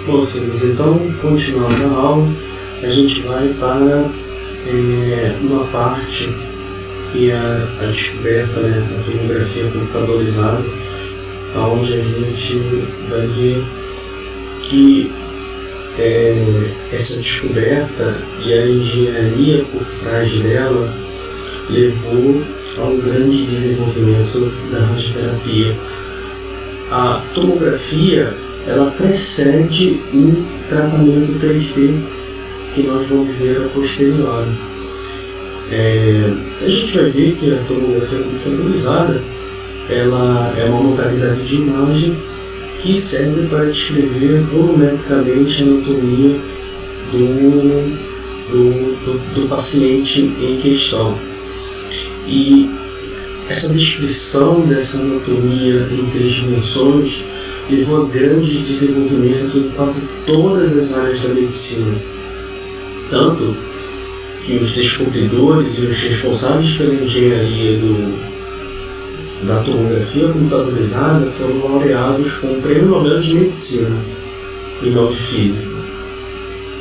Bom, senhores, então, continuando a aula, a gente vai para uma parte que é a descoberta, da tomografia computadorizada, onde a gente vai ver que essa descoberta e a engenharia por trás dela levou a um grande desenvolvimento da radioterapia. A tomografia, ela precede o tratamento 3D que nós vamos ver a posteriori. A gente vai ver que a tomografia computadorizada ela é uma modalidade de imagem que serve para descrever volumetricamente a anatomia do paciente em questão. E essa descrição dessa anatomia em 3 dimensões levou a grande desenvolvimento em quase todas as áreas da medicina. Tanto que os descobridores e os responsáveis pela engenharia da tomografia computadorizada foram laureados com o Prêmio Nobel de Medicina e não de Física.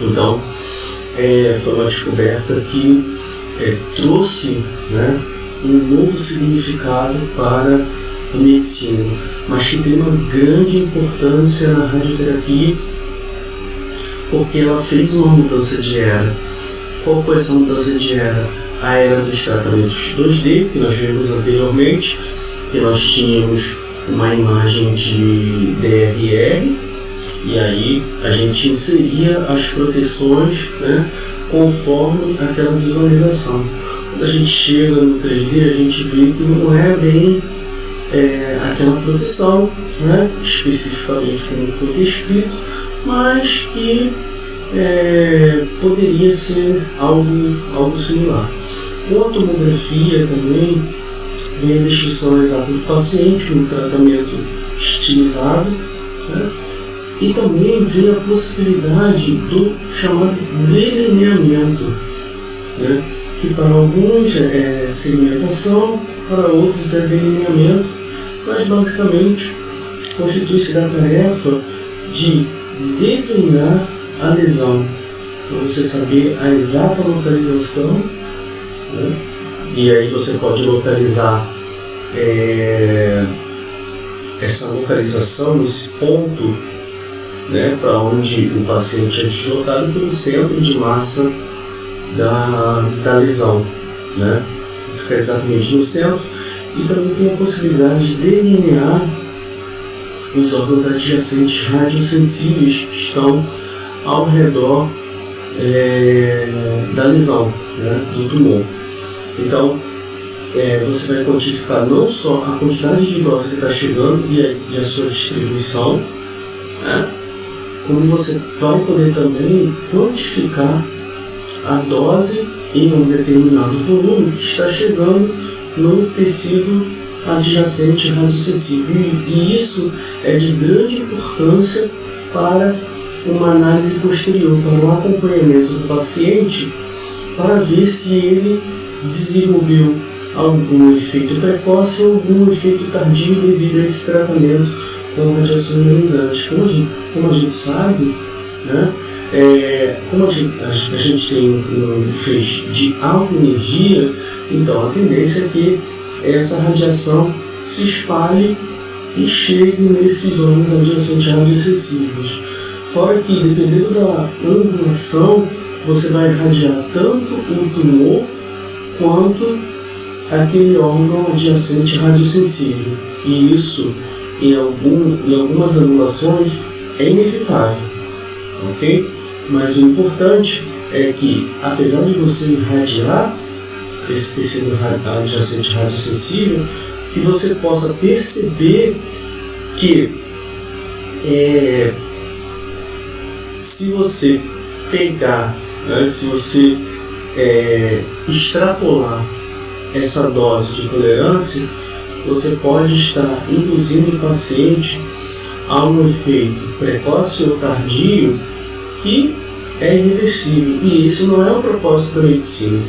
Então, foi uma descoberta que trouxe um novo significado para a medicina, mas que tem uma grande importância na radioterapia, porque ela fez uma mudança de era. Qual foi essa mudança de era? A era dos tratamentos 2D, que nós vimos anteriormente, que nós tínhamos uma imagem de DRR, e aí a gente inseria as proteções conforme aquela visualização. Quando a gente chega no 3D, a gente vê que não é bem aquela proteção, especificamente como foi descrito, mas que poderia ser algo similar. Com a tomografia também vem a descrição exata do paciente, um tratamento estilizado, e também vem a possibilidade do chamado delineamento, que para alguns é segmentação, para outros é delineamento, mas basicamente constitui-se da tarefa de desenhar a lesão, para você saber a exata localização, e aí você pode localizar essa localização, esse ponto, para onde o paciente é deslocado pelo centro de massa da lesão, fica exatamente no centro. E também tem a possibilidade de delinear os órgãos adjacentes radiosensíveis que estão ao redor da lesão, do tumor. Então, você vai quantificar não só a quantidade de dose que está chegando e a sua distribuição, como você vai poder também quantificar a dose em um determinado volume que está chegando no tecido adjacente radiosensível. E isso é de grande importância para uma análise posterior, para o acompanhamento do paciente, para ver se ele desenvolveu algum efeito precoce ou algum efeito tardio devido a esse tratamento com radiação ionizante. Como a gente sabe, como a gente tem um feixe de alta energia, então a tendência é que essa radiação se espalhe e chegue nesses órgãos adjacentes radiosensíveis. Fora que, dependendo da angulação, você vai irradiar tanto o tumor quanto aquele órgão adjacente radiosensível. E isso, em algumas angulações, é inevitável. Ok? Mas o importante é que, apesar de você irradiar esse tecido adjacente radiosensível, que você possa perceber que se você pegar, se você extrapolar essa dose de tolerância, você pode estar induzindo o paciente a um efeito precoce ou tardio que é irreversível. E isso não é o propósito da medicina,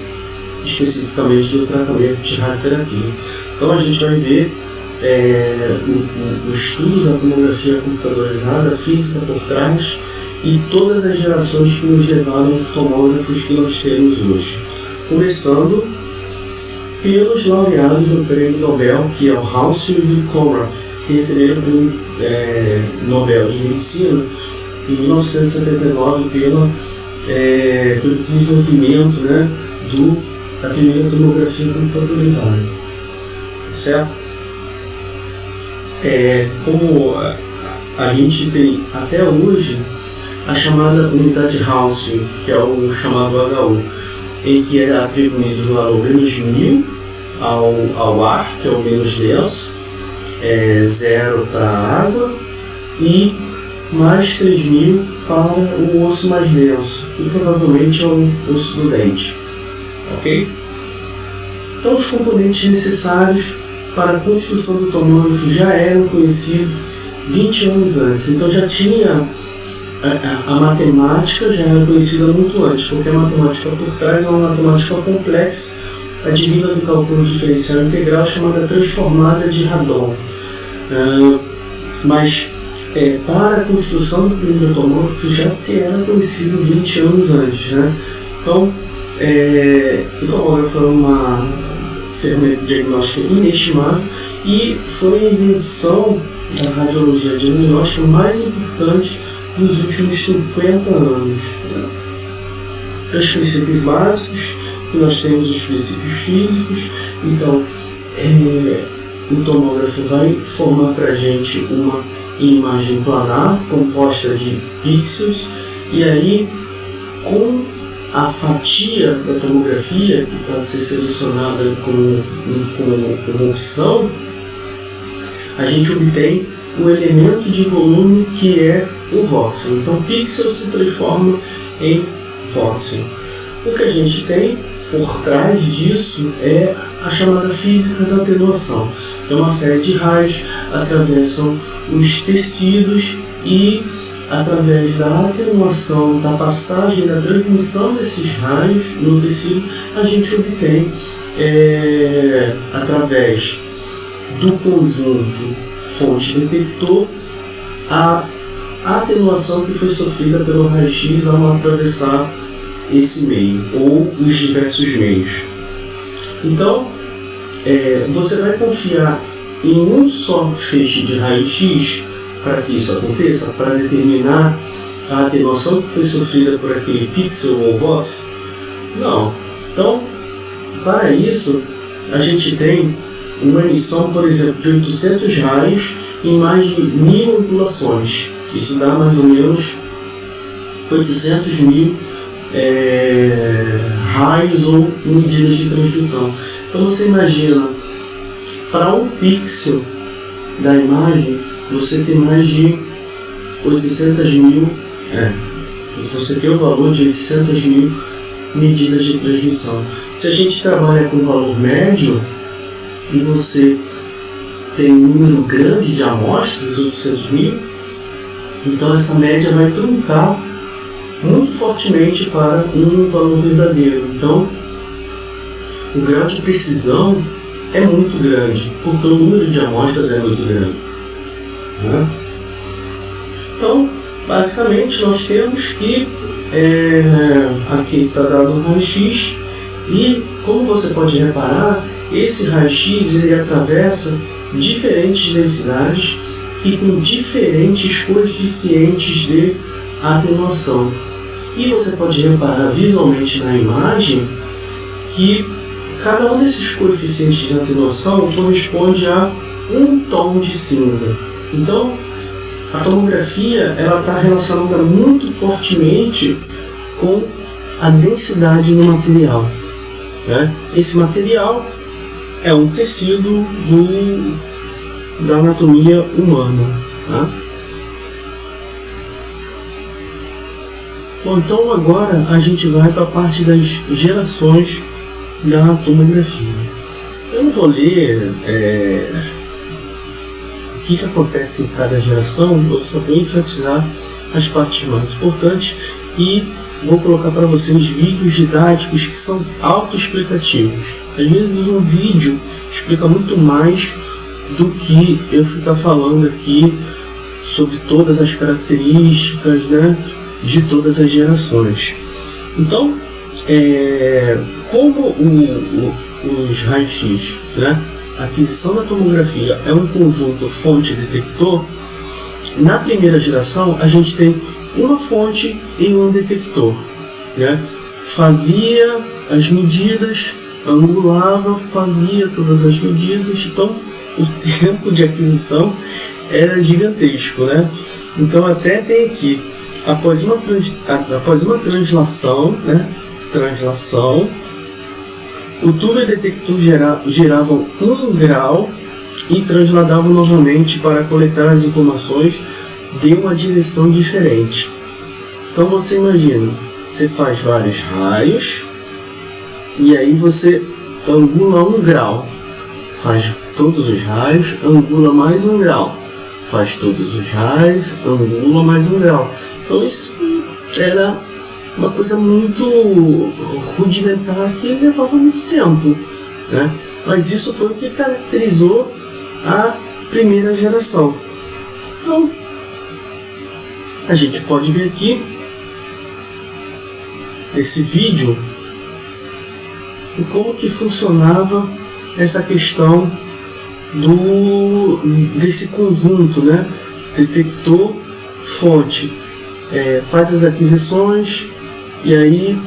especificamente do tratamento de radioterapia. Então a gente vai ver o estudo da tomografia computadorizada, a física por trás e todas as gerações que nos levaram aos tomógrafos que nós temos hoje. Começando pelos laureados do Prêmio Nobel, que é o Hounsfield e Conrad, que receberam o Prêmio Nobel de Medicina em 1979 pelo desenvolvimento, né, da primeira tomografia computadorizada. Certo? Como a gente tem até hoje a chamada unidade Hounsfield, que é o chamado HU, em que é atribuído o valor menos 1000 ao ar, que é o menos denso, 0 para a água e mais 3000 para o osso mais denso, que provavelmente é o osso do dente. Ok? Então, os componentes necessários para a construção do tomógrafo já eram conhecidos 20 anos antes. Então, já tinha a matemática, já era conhecida muito antes, porque a matemática por trás é uma matemática complexa, advinda do cálculo diferencial integral chamada transformada de Radon. Mas para a construção do primeiro tomógrafo já se era conhecido 20 anos antes, né? Então, o tomógrafo é uma ferramenta diagnóstica inestimável e foi a invenção da radiologia diagnóstica mais importante nos últimos 50 anos. Os princípios básicos, que nós temos os princípios físicos, então o tomógrafo vai formar para a gente uma imagem planar composta de pixels, e aí com a fatia da tomografia, que pode ser selecionada como opção, a gente obtém o elemento de volume que é o voxel. Então, pixel se transforma em voxel. O que a gente tem por trás disso é a chamada física da atenuação. É uma série de raios atravessam os tecidos e, através da atenuação, da passagem, da transmissão desses raios no tecido, a gente obtém, através do conjunto fonte-detector, a atenuação que foi sofrida pelo raio-x ao atravessar esse meio, ou os diversos meios. Então, você vai confiar em um só feixe de raio-x para que isso aconteça, para determinar a atenuação que foi sofrida por aquele pixel ou voxel? Não. Então, para isso, a gente tem uma emissão, por exemplo, de 800 raios em mais de 1000 angulações. Isso dá mais ou menos 800.000 raios ou medidas de transmissão. Então você imagina, para um pixel da imagem, você tem mais de 800.000, você tem o valor de 800.000 medidas de transmissão. Se a gente trabalha com valor médio e você tem um número grande de amostras, 800.000, então essa média vai truncar muito fortemente para um valor verdadeiro. Então, o grau de precisão é muito grande, porque o número de amostras é muito grande. Então, basicamente, nós temos que aqui está dado um raio-x, e como você pode reparar, esse raio-x ele atravessa diferentes densidades e com diferentes coeficientes de atenuação. E você pode reparar visualmente na imagem que cada um desses coeficientes de atenuação corresponde a um tom de cinza. Então, a tomografia está relacionada muito fortemente com a densidade no material. Esse material é um tecido da anatomia humana. Bom, então agora a gente vai para a parte das gerações da tomografia. Eu não vou ler o que acontece em cada geração, eu só vou enfatizar as partes mais importantes e vou colocar para vocês vídeos didáticos que são autoexplicativos. Às vezes um vídeo explica muito mais do que eu ficar falando aqui sobre todas as características, né, de todas as gerações. Então, como os raios-x, né, a aquisição da tomografia é um conjunto fonte-detector, na primeira geração a gente tem uma fonte e um detector, né? Fazia as medidas, angulava, fazia todas as medidas, então o tempo de aquisição era gigantesco, né? Então até tem aqui, após uma translação, né? O tubo e o detector giravam 1 grau e transladavam novamente para coletar as informações de uma direção diferente. Então você imagina, você faz vários raios e aí você angula 1 grau, faz todos os raios, angula mais 1 grau, faz todos os raios, angula mais 1 grau. Então isso era uma coisa muito rudimentar que levava muito tempo, né? Mas isso foi o que caracterizou a primeira geração. Então, a gente pode ver aqui nesse vídeo como que funcionava essa questão desse conjunto, né? Detector, fonte, faz as aquisições e aí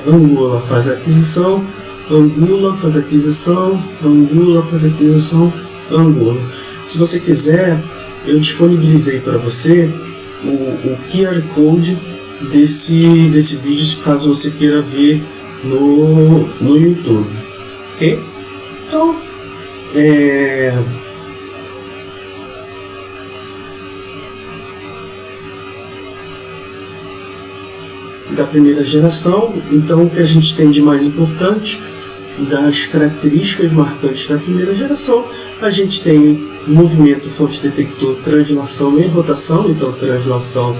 angula, faz a aquisição, angula, faz a aquisição, angula, faz a aquisição, angula. Se você quiser, eu disponibilizei para você o QR Code desse vídeo, caso você queira ver no YouTube, ok? Então, da primeira geração, então o que a gente tem de mais importante das características marcantes da primeira geração, a gente tem movimento fonte-detector, translação e rotação. Então translação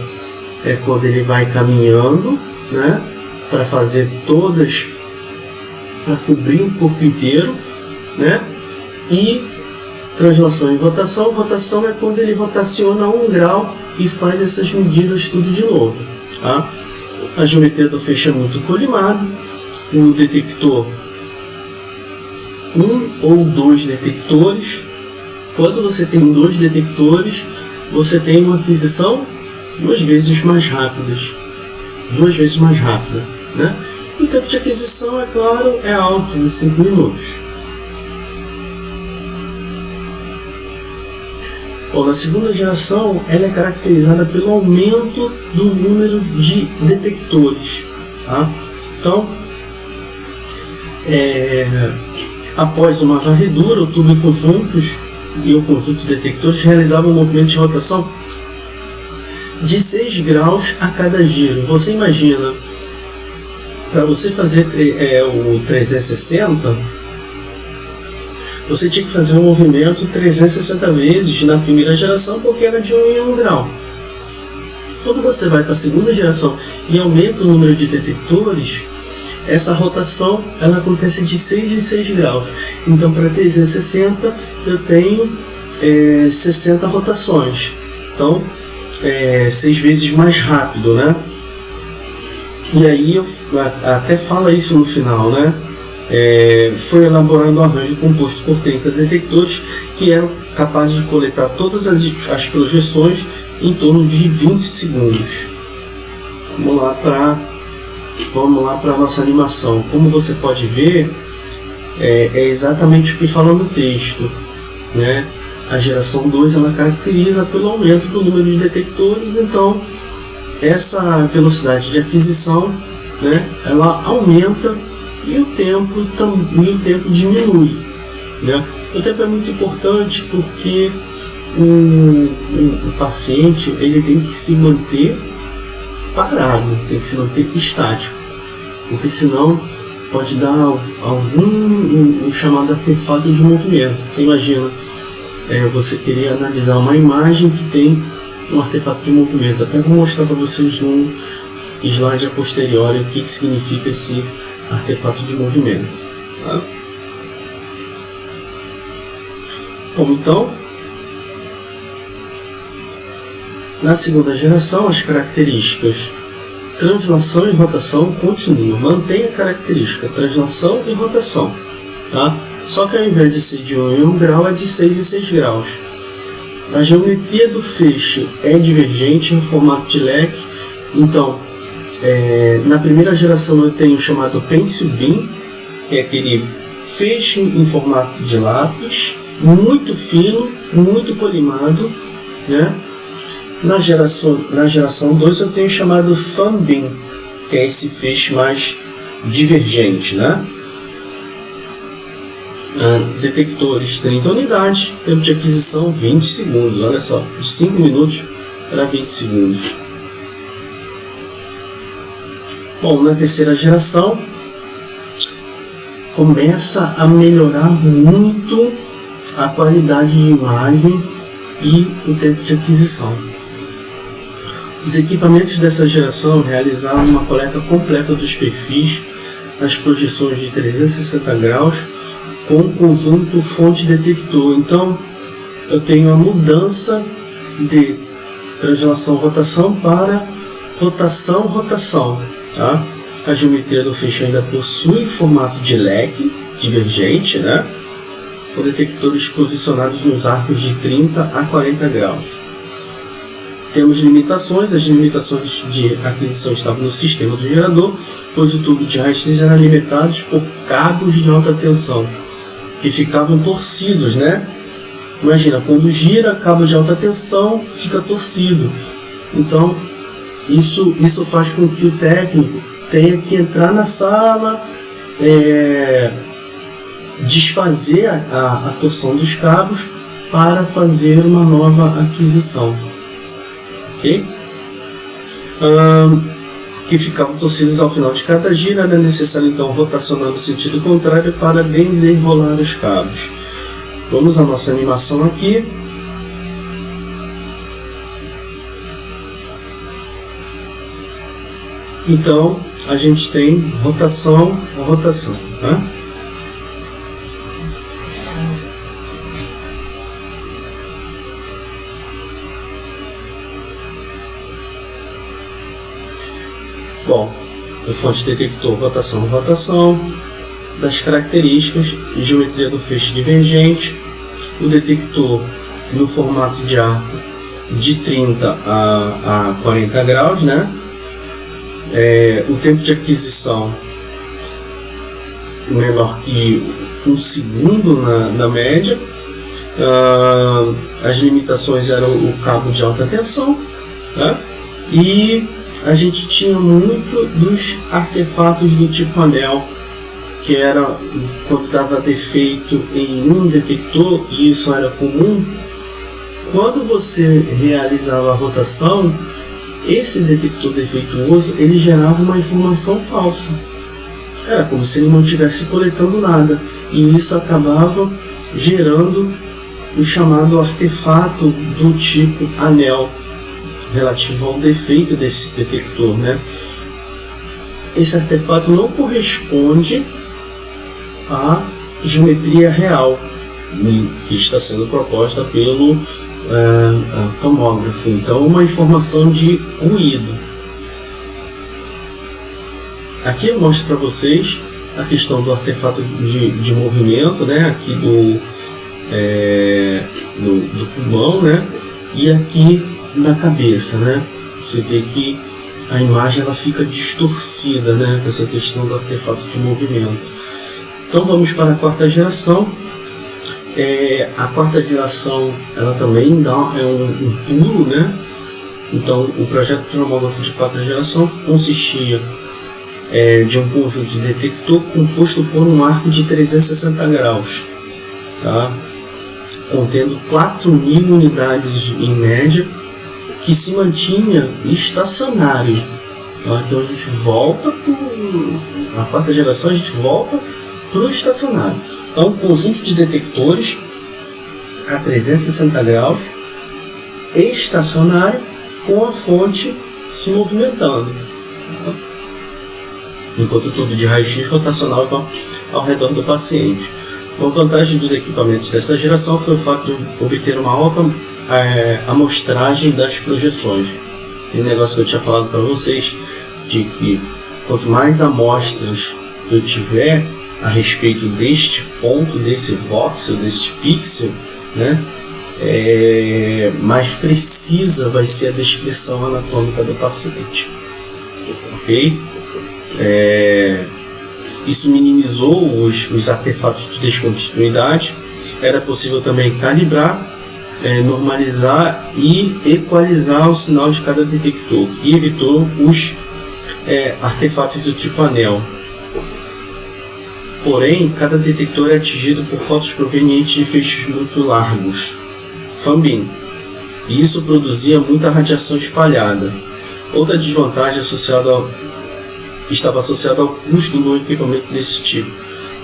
é quando ele vai caminhando, né, para fazer todas, para cobrir o corpo inteiro, né, e translação e rotação. Rotação é quando ele rotaciona 1 grau e faz essas medidas tudo de novo, tá? A geometria do feixe é muito colimado, o detector 1 ou 2 detectores. Quando você tem 2 detectores, você tem uma aquisição 2 vezes mais rápida, né? E o tempo de aquisição, é claro, é alto, de 5 minutos. Bom, na segunda geração, ela é caracterizada pelo aumento do número de detectores, tá? Então, após uma varredura, o tubo e o conjunto de detectores realizavam um movimento de rotação de 6 graus a cada giro. Você imagina, para você fazer o 360, você tinha que fazer um movimento 360 vezes na primeira geração, porque era de 1 em 1 grau. Quando você vai para a segunda geração e aumenta o número de detectores, essa rotação ela acontece de 6 em 6 graus. Então, para 360 eu tenho 60 rotações. Então, 6 vezes mais rápido, né? E aí eu até fala isso no final, né? Foi elaborado um arranjo composto por 30 detectores que eram capazes de coletar todas as projeções em torno de 20 segundos. Vamos lá para a nossa animação. Como você pode ver, é exatamente o que fala no texto, né? A geração 2 ela caracteriza pelo aumento do número de detectores, então essa velocidade de aquisição, né, ela aumenta e o tempo diminui, né? O tempo é muito importante porque o paciente ele tem que se manter parado, tem que se manter estático, porque senão pode dar algum chamado artefato de movimento. Você imagina, você queria analisar uma imagem que tem um artefato de movimento. Até vou mostrar para vocês no slide a posteriori o que significa esse artefato de movimento, tá? Bom, então, na segunda geração, as características translação e rotação continuam, mantém a característica translação e rotação, tá? Só que ao invés de ser de 1 em 1 grau, é de 6 em 6 graus. A geometria do feixe é divergente em formato de leque. Então, na primeira geração eu tenho o chamado pencil beam, que é aquele feixe em formato de lápis, muito fino, muito polimado, né? Na geração 2 eu tenho o chamado fan beam, que é esse feixe mais divergente, né? Detectores 30 unidades, tempo de aquisição 20 segundos, olha só, de 5 minutos para 20 segundos. Bom, na terceira geração começa a melhorar muito a qualidade de imagem e o tempo de aquisição. Os equipamentos dessa geração realizaram uma coleta completa dos perfis nas projeções de 360 graus com o conjunto fonte-detector. Então, eu tenho a mudança de translação-rotação para rotação-rotação. Tá? A geometria do feixe ainda possui formato de leque divergente, né? Com detectores posicionados nos arcos de 30 a 40 graus. Temos limitações. As limitações de aquisição estavam no sistema do gerador, pois o tubo de raio-x era alimentado por cabos de alta tensão, que ficavam torcidos, né? Imagina, quando gira cabo de alta tensão, fica torcido. Então, isso faz com que o técnico tenha que entrar na sala, desfazer a torção dos cabos para fazer uma nova aquisição. Ok? Que ficavam torcidos ao final de cada gira, era necessário então rotacionar no sentido contrário para desenrolar os cabos. Vamos à nossa animação aqui. Então a gente tem rotação a rotação, tá? Bom, o fonte detector rotação, das características, geometria do feixe divergente, o detector no formato de arco de 30 a 40 graus, né? O tempo de aquisição menor que 1 segundo na média. As limitações eram o cabo de alta tensão, né? E a gente tinha muito dos artefatos do tipo anel, que era quando dava defeito em um detector, e isso era comum. Quando você realizava a rotação, esse detector defeituoso ele gerava uma informação falsa. Era como se ele não estivesse coletando nada, e isso acabava gerando o chamado artefato do tipo anel, relativo ao defeito desse detector, né? Esse artefato não corresponde à geometria real que está sendo proposta pelo tomógrafo. Então, uma informação de ruído. Aqui eu mostro para vocês a questão do artefato de movimento, né? Aqui do pulmão, né? E aqui na cabeça, né? Você vê que a imagem ela fica distorcida, né? Com essa questão do artefato de movimento. Então vamos para a quarta geração. A quarta geração ela também dá um pulo, né? Então o projeto de tomógrafo de quarta geração consistia de um conjunto de detector composto por um arco de 360 graus, tá? Contendo 4.000 unidades em média, que se mantinha estacionário. Tá? Então a gente volta na quarta geração, a gente volta para o estacionário. Então, um conjunto de detectores a 360 graus, estacionário, com a fonte se movimentando, tá? Enquanto o tubo de raio-x rotacional ao redor do paciente. Uma vantagem dos equipamentos dessa geração foi o fato de obter uma alta amostragem das projeções. Aquele negócio que eu tinha falado para vocês, de que quanto mais amostras eu tiver a respeito deste ponto, desse voxel, desse pixel, né, mais precisa vai ser a descrição anatômica do paciente. Ok? Isso minimizou os artefatos de descontinuidade. Era possível também calibrar, normalizar e equalizar o sinal de cada detector, que evitou os artefatos do tipo anel. Porém, cada detector é atingido por fótons provenientes de feixes muito largos, fan-beam, e isso produzia muita radiação espalhada. Outra desvantagem estava associada ao custo do equipamento desse tipo,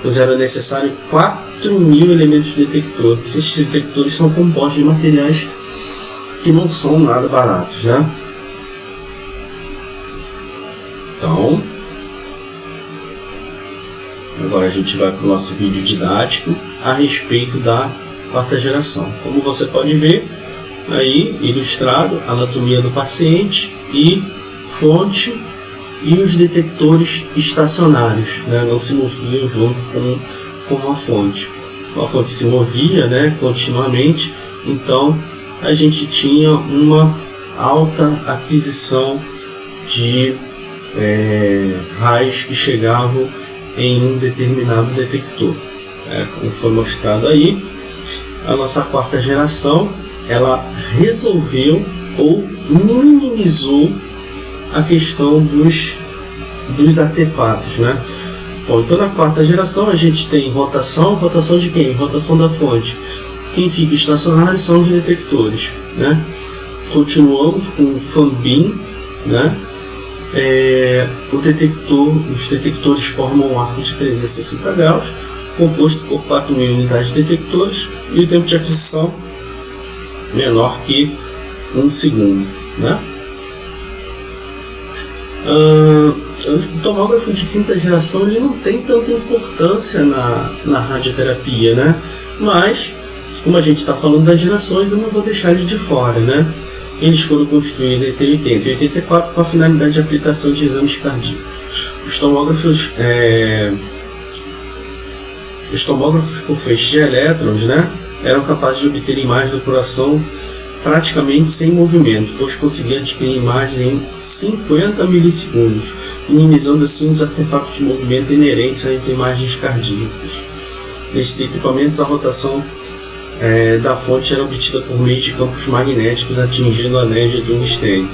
pois era necessário 4.000 elementos de detector. Esses detectores são compostos de materiais que não são nada baratos, né? Então, agora a gente vai para o nosso vídeo didático a respeito da quarta geração. Como você pode ver, aí ilustrado a anatomia do paciente e fonte e os detectores estacionários, né? Não se moviam junto com a fonte. A fonte se movia, né, continuamente, então a gente tinha uma alta aquisição de raios que chegavam em um determinado detector. Como foi mostrado aí, a nossa quarta geração ela resolveu ou minimizou a questão dos artefatos, né? Bom, então na quarta geração a gente tem rotação de quem? Rotação da fonte. Quem fica estacionário são os detectores, né? Continuamos com o fan-beam, né? Os detectores formam um arco de 360 graus, composto por 4.000 unidades de detectores, e o tempo de aquisição menor que 1 segundo, né? O tomógrafo de quinta geração ele não tem tanta importância na radioterapia, né? Mas, como a gente está falando das gerações, eu não vou deixar ele de fora, né? Eles foram construídos entre 80 e 84 com a finalidade de aplicação de exames cardíacos. Os tomógrafos por feixes de elétrons, né, eram capazes de obter imagens do coração praticamente sem movimento, pois conseguiam adquirir imagens em 50 milissegundos, minimizando assim os artefatos de movimento inerentes às imagens cardíacas. Nesses equipamentos, a rotação da fonte era obtida por meio de campos magnéticos atingindo anéis de tungstênio,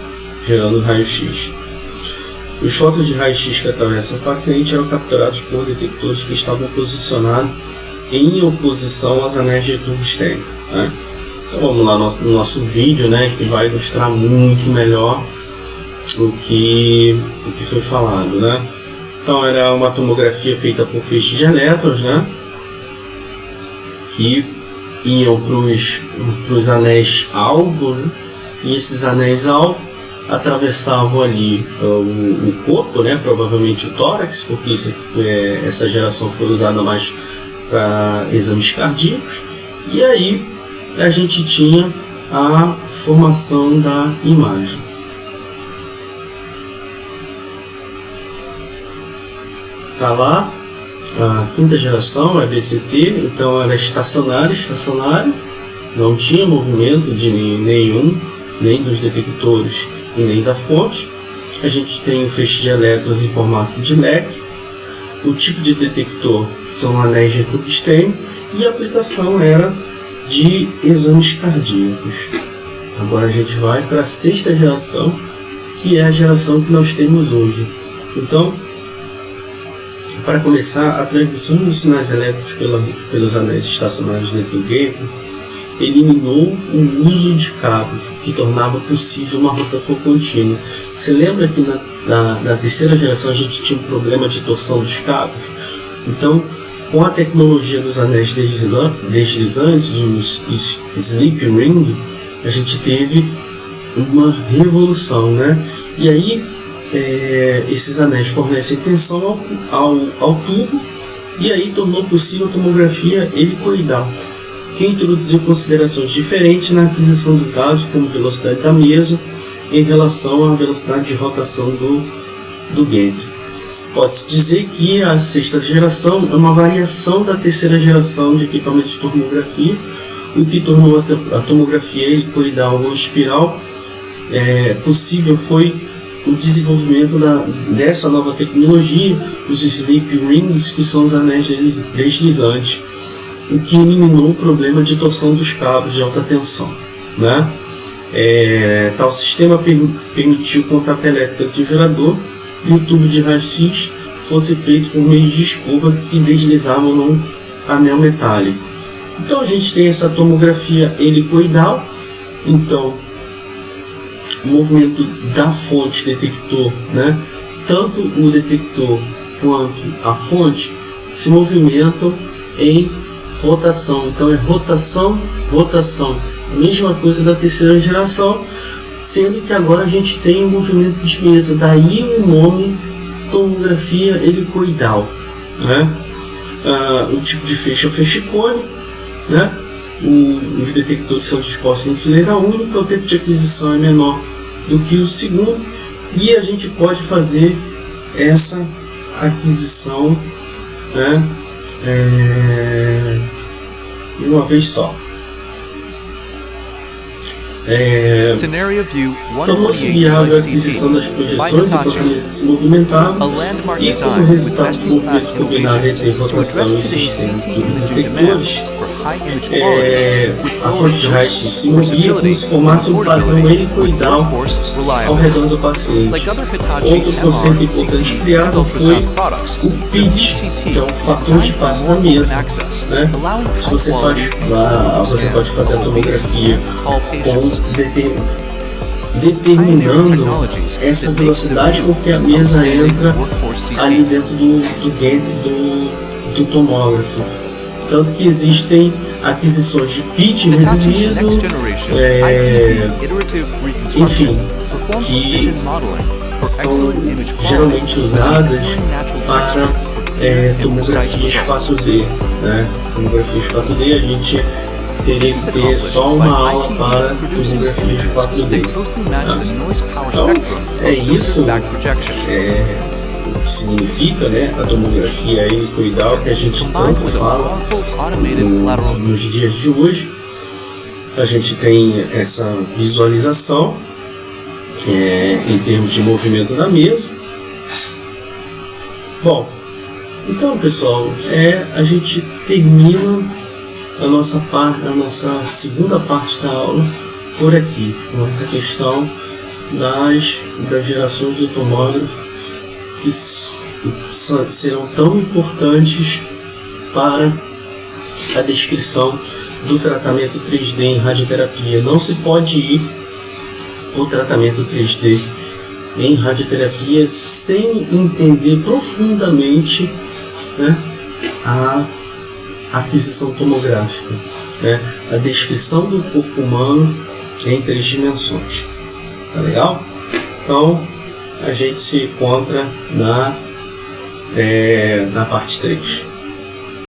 gerando raio-x. Os fótons de raio-x que atravessam o paciente eram capturados por detectores que estavam posicionados em oposição aos anéis de tungstênio, né? Então vamos lá no nosso vídeo, né, que vai ilustrar muito melhor o que foi falado, né? Então era uma tomografia feita por feixes de elétrons, né, que iam para os anéis alvo, né? E esses anéis alvo atravessavam ali o corpo, né? Provavelmente o tórax, porque essa geração foi usada mais para exames cardíacos, e aí a gente tinha a formação da imagem. Tá lá a quinta geração, a BCT, então era estacionário, não tinha movimento de nenhum, nem dos detectores e nem da fonte. A gente tem o feixe de elétrons em formato de leque. O tipo de detector são anéis de tungstênio e a aplicação era de exames cardíacos. Agora a gente vai para a sexta geração, que é a geração que nós temos hoje. Então, para começar, a transmissão dos sinais elétricos pelos anéis estacionários dentro do gateway eliminou o uso de cabos, que tornava possível uma rotação contínua. Você lembra que na terceira geração a gente tinha um problema de torção dos cabos? Então, com a tecnologia dos anéis deslizantes, os Sleep Ring, a gente teve uma revolução, né? E aí esses anéis fornecem tensão ao tubo, e aí tornou possível a tomografia helicoidal, que introduziu considerações diferentes na aquisição de dados, como velocidade da mesa em relação à velocidade de rotação do gantry. Pode-se dizer que a sexta geração é uma variação da terceira geração de equipamentos de tomografia, o que tornou a tomografia helicoidal ou espiral possível foi o desenvolvimento dessa nova tecnologia, os slip rings, que são os anéis deslizantes, o que eliminou o problema de torção dos cabos de alta tensão, né? Tal sistema permitiu o contato elétrico entre o gerador e o tubo de raio-x fosse feito por meio de escova que deslizavam num anel metálico. Então a gente tem essa tomografia helicoidal. Então o movimento da fonte detector, né? Tanto o detector quanto a fonte se movimentam em rotação. Então é rotação, rotação. A mesma coisa da terceira geração, sendo que agora a gente tem um movimento de mesa, daí o nome tomografia helicoidal, né? O tipo de feixe é o feixe cônico, né? Os detectores são dispostos em fileira única, o tempo de aquisição é menor do que o segundo, e a gente pode fazer essa aquisição, né? De uma vez só. Tornou-se viável a aquisição das projeções enquanto a mesa se movimentava, e como resultado do movimento combinado entre rotação e sistema de detectores, a fonte de raio-x se movia como se formasse um padrão helicoidal ao redor do paciente. Outro conceito importante criado foi o pitch, que é um fator de passo da mesa, né? Se você faz lá, você pode fazer a tomografia com determinando essa velocidade com que a mesa entra ali dentro do gantry do tomógrafo. Tanto que existem aquisições de pitch reduzido, enfim, que são geralmente usadas para tomografias 4D, né? Tomografias 4D a gente teria que ter só uma aula para tomografias 4D. Então, é isso o que significa, né, a tomografia helicoidal que a gente tanto fala nos dias de hoje. A gente tem essa visualização em termos de movimento da mesa. Bom, então pessoal, a gente termina a nossa segunda parte da aula por aqui, com essa questão das gerações de tomógrafo que serão tão importantes para a descrição do tratamento 3D em radioterapia. Não se pode ir ao tratamento 3D em radioterapia sem entender profundamente, né, a aquisição tomográfica, né, a descrição do corpo humano em 3 dimensões. Tá legal? Então a gente se encontra na parte 3.